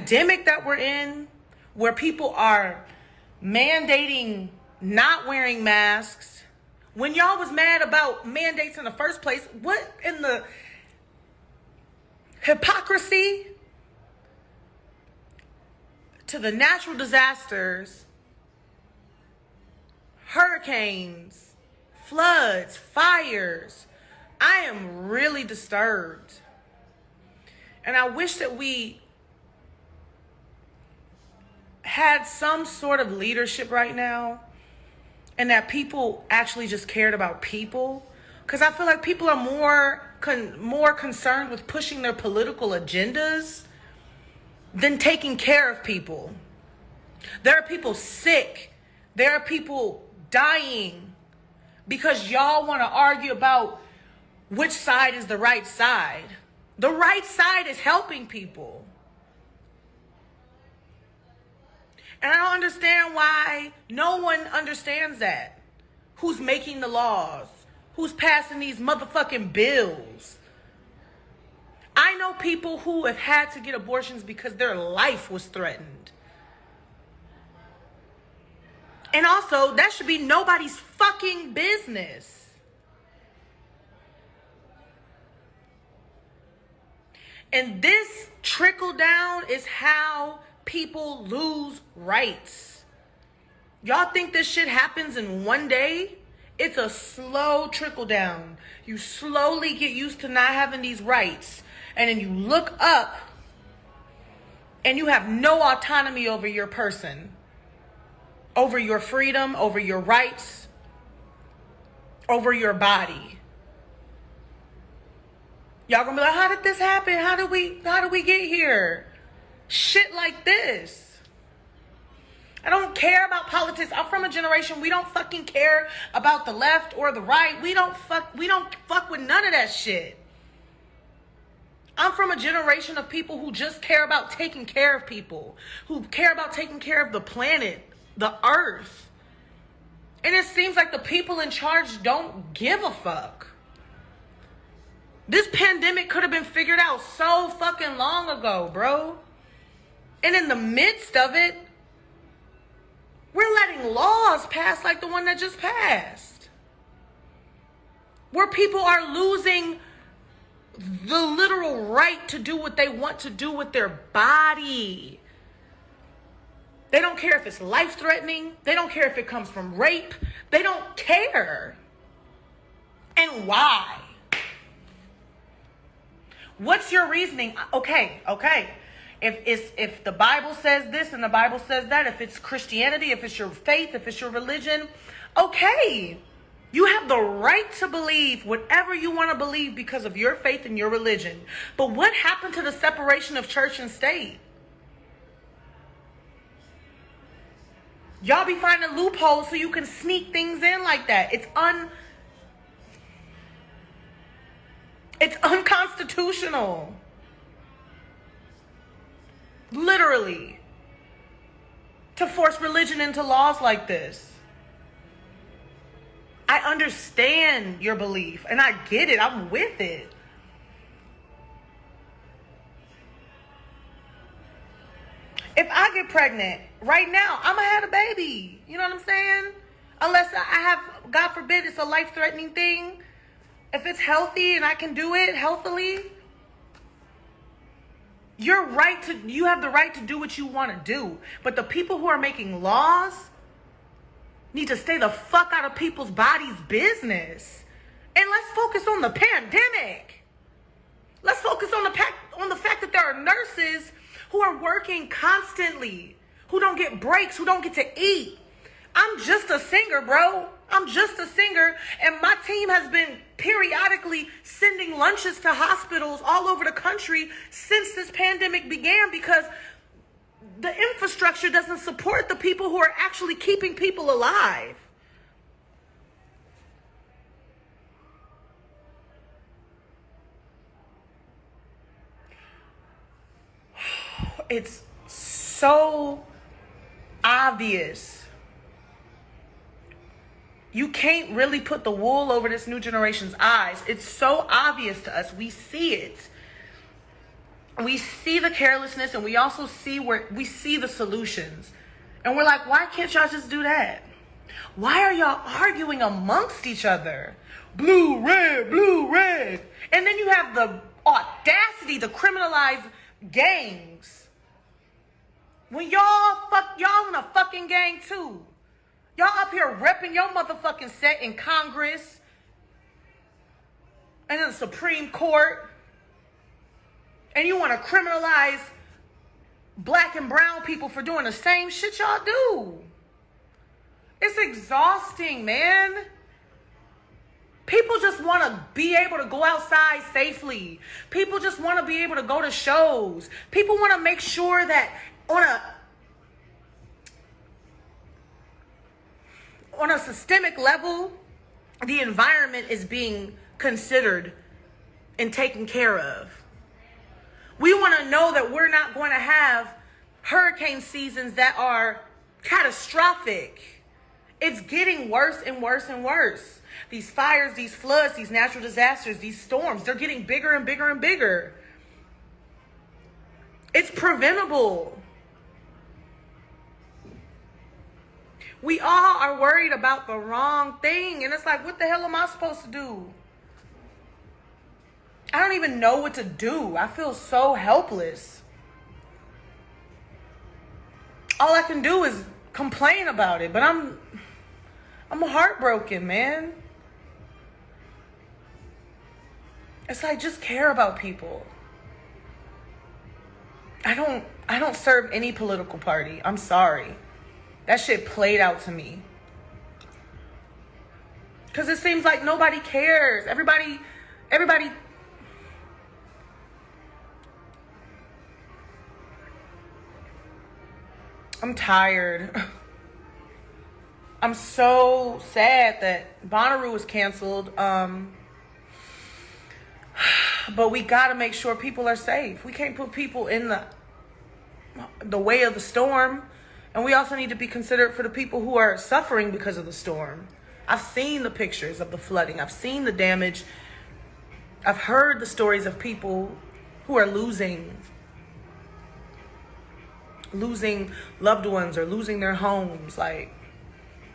pandemic that we're in, where people are mandating not wearing masks, when y'all was mad about mandates in the first place, what in the hypocrisy to the natural disasters, hurricanes, floods, fires. I am really disturbed. And I wish that we had some sort of leadership right now and that people actually just cared about people. Because I feel like people are more concerned with pushing their political agendas than taking care of people. There are people sick. There are people dying because y'all want to argue about which side is the right side. The right side is helping people. And I don't understand why no one understands that. Who's making the laws? Who's passing these motherfucking bills? I know people who have had to get abortions because their life was threatened. And also, that should be nobody's fucking business. And this trickle down is how people lose rights. Y'all think this shit happens in one day? It's a slow trickle down. You slowly get used to not having these rights. And then you look up and you have no autonomy over your person, over your freedom, over your rights, over your body. Y'all gonna be like, how did this happen? How do we get here? Shit like this. I don't care about politics. I'm from a generation, we don't fucking care about the left or the right. We don't fuck with none of that shit. I'm from a generation of people who just care about taking care of people, who care about taking care of the planet, the earth. And it seems like the people in charge don't give a fuck. This pandemic could have been figured out so fucking long ago, bro. And in the midst of it, we're letting laws pass like the one that just passed, where people are losing the literal right to do what they want to do with their body. They don't care if it's life-threatening. They don't care if it comes from rape. They don't care. And why? What's your reasoning? Okay. If the Bible says this and the Bible says that, if it's Christianity, if it's your faith, if it's your religion, okay. You have the right to believe whatever you want to believe because of your faith and your religion. But what happened to the separation of church and state? Y'all be finding loopholes so you can sneak things in like that. It's unconstitutional. Literally. To force religion into laws like this. I understand your belief and I get it. I'm with it. If I get pregnant right now, I'm gonna have a baby. You know what I'm saying? Unless I have, God forbid, it's a life-threatening thing. If it's healthy and I can do it healthily, you have the right to do what you want to do. But the people who are making laws need to stay the fuck out of people's bodies' business. And let's focus on the pandemic. Let's focus on the fact that there are nurses who are working constantly, who don't get breaks, who don't get to eat. I'm just a singer, bro. I'm just a singer. And my team has been periodically sending lunches to hospitals all over the country since this pandemic began because the infrastructure doesn't support the people who are actually keeping people alive. It's so obvious. You can't really put the wool over this new generation's eyes. It's so obvious to us. We see it. we see the carelessness, and we also see the solutions. And we're like, why can't y'all just do that? Why are y'all arguing amongst each other? Blue, red, blue, red. And then you have the audacity to criminalize gangs. When y'all in a fucking gang too. Y'all up here repping your motherfucking set in Congress and in the Supreme Court. And you want to criminalize black and brown people for doing the same shit y'all do. It's exhausting, man. People just want to be able to go outside safely. People just want to be able to go to shows. People want to make sure that on a systemic level, the environment is being considered and taken care of. We want to know that we're not going to have hurricane seasons that are catastrophic. It's getting worse and worse and worse. These fires, these floods, these natural disasters, these storms, they're getting bigger and bigger and bigger. It's preventable. We all are worried about the wrong thing. And it's like, what the hell am I supposed to do? I don't even know what to do. I feel so helpless. All I can do is complain about it, but I'm heartbroken, man. It's like, just care about people. I don't serve any political party. I'm sorry. That shit played out to me. Cause it seems like nobody cares. Everybody I'm tired. I'm so sad that Bonnaroo was canceled. But we gotta make sure people are safe. We can't put people in the way of the storm. And we also need to be considerate for the people who are suffering because of the storm. I've seen the pictures of the flooding. I've seen the damage. I've heard the stories of people who are losing loved ones or losing their homes. Like,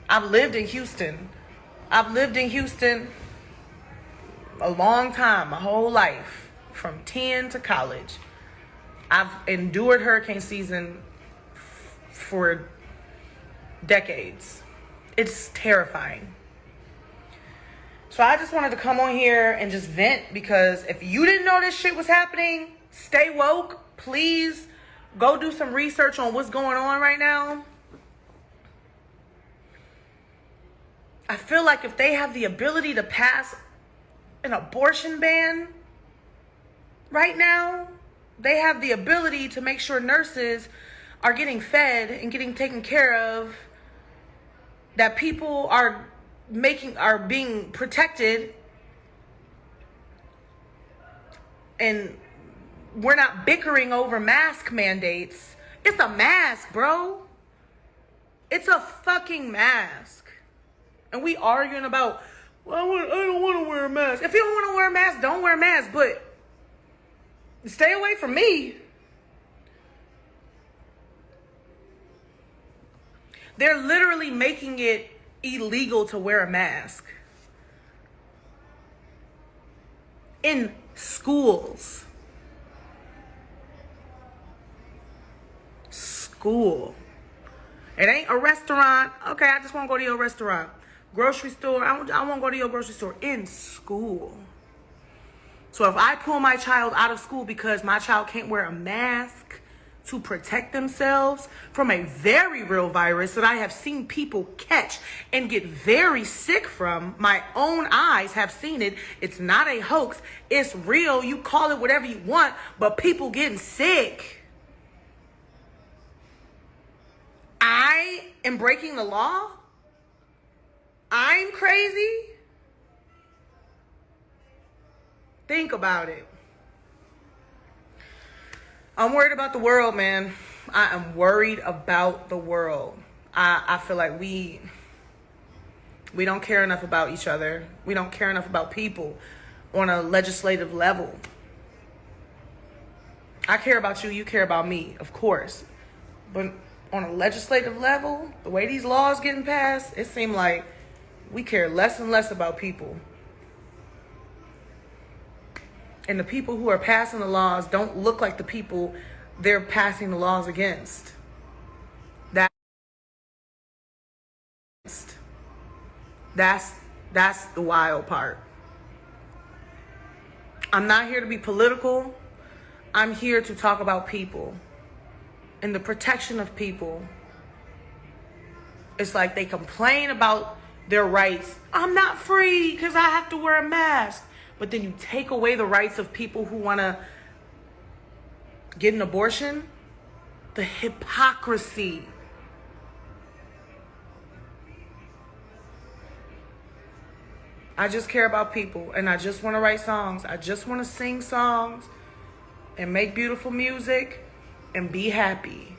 I've lived in Houston. I've lived in Houston a long time, my whole life, from 10 to college. I've endured hurricane season for decades. It's terrifying. So I just wanted to come on here and just vent, because if you didn't know this shit was happening, stay woke. Please go do some research on what's going on right now. I feel like if they have the ability to pass an abortion ban right now, they have the ability to make sure nurses are getting fed and getting taken care of, that people are being protected, and we're not bickering over mask mandates. It's a mask, bro. It's a fucking mask. And we arguing about, well, I don't want to wear a mask. If you don't want to wear a mask, don't wear a mask, but stay away from me. They're literally making it illegal to wear a mask in schools. School. It ain't a restaurant. Okay, I just want to go to your restaurant. Grocery store. I want to go to your grocery store. In school. So if I pull my child out of school because my child can't wear a mask to protect themselves from a very real virus that I have seen people catch and get very sick from, my own eyes have seen it. It's not a hoax. It's real. You call it whatever you want, but people getting sick. I am breaking the law? I'm crazy? Think about it. I'm worried about the world, man. I am worried about the world. I feel like we don't care enough about each other. We don't care enough about people on a legislative level. I care about you, you care about me, of course. But on a legislative level, the way these laws getting passed, it seems like we care less and less about people. And the people who are passing the laws don't look like the people they're passing the laws against. That's the wild part. I'm not here to be political. I'm here to talk about people and the protection of people. It's like they complain about their rights. I'm not free because I have to wear a mask. But then you take away the rights of people who want to get an abortion. The hypocrisy. I just care about people, and I just want to write songs. I just want to sing songs and make beautiful music and be happy.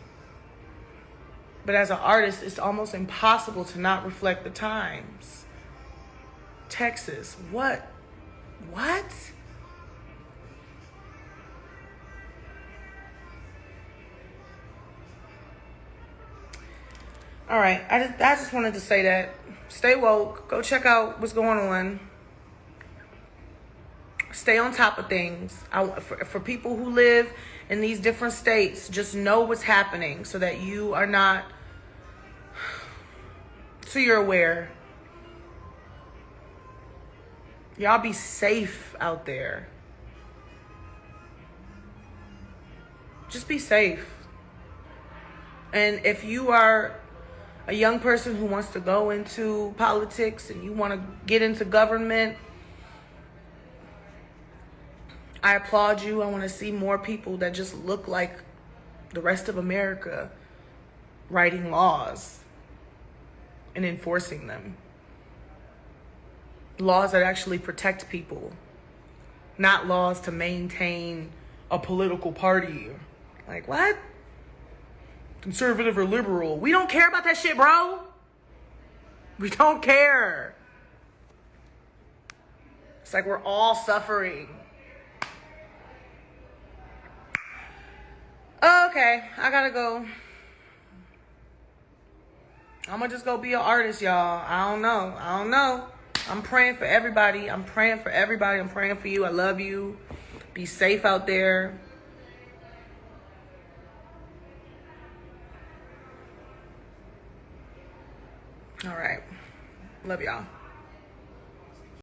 But as an artist, it's almost impossible to not reflect the times. Texas, what? What? All right, I just wanted to say that. Stay woke. Go check out what's going on. Stay on top of things. For people who live in these different states, just know what's happening so that you are not, so you're aware. Y'all be safe out there. Just be safe. And if you are a young person who wants to go into politics and you want to get into government, I applaud you. I want to see more people that just look like the rest of America writing laws and enforcing them. Laws that actually protect people, not laws to maintain a political party. Like, what? Conservative or liberal? We don't care about that shit, bro. We don't care. It's like we're all suffering. Okay, I gotta go. I'm gonna just go be an artist, y'all. I don't know. I'm praying for everybody. I'm praying for you. I love you. Be safe out there. All right. Love y'all.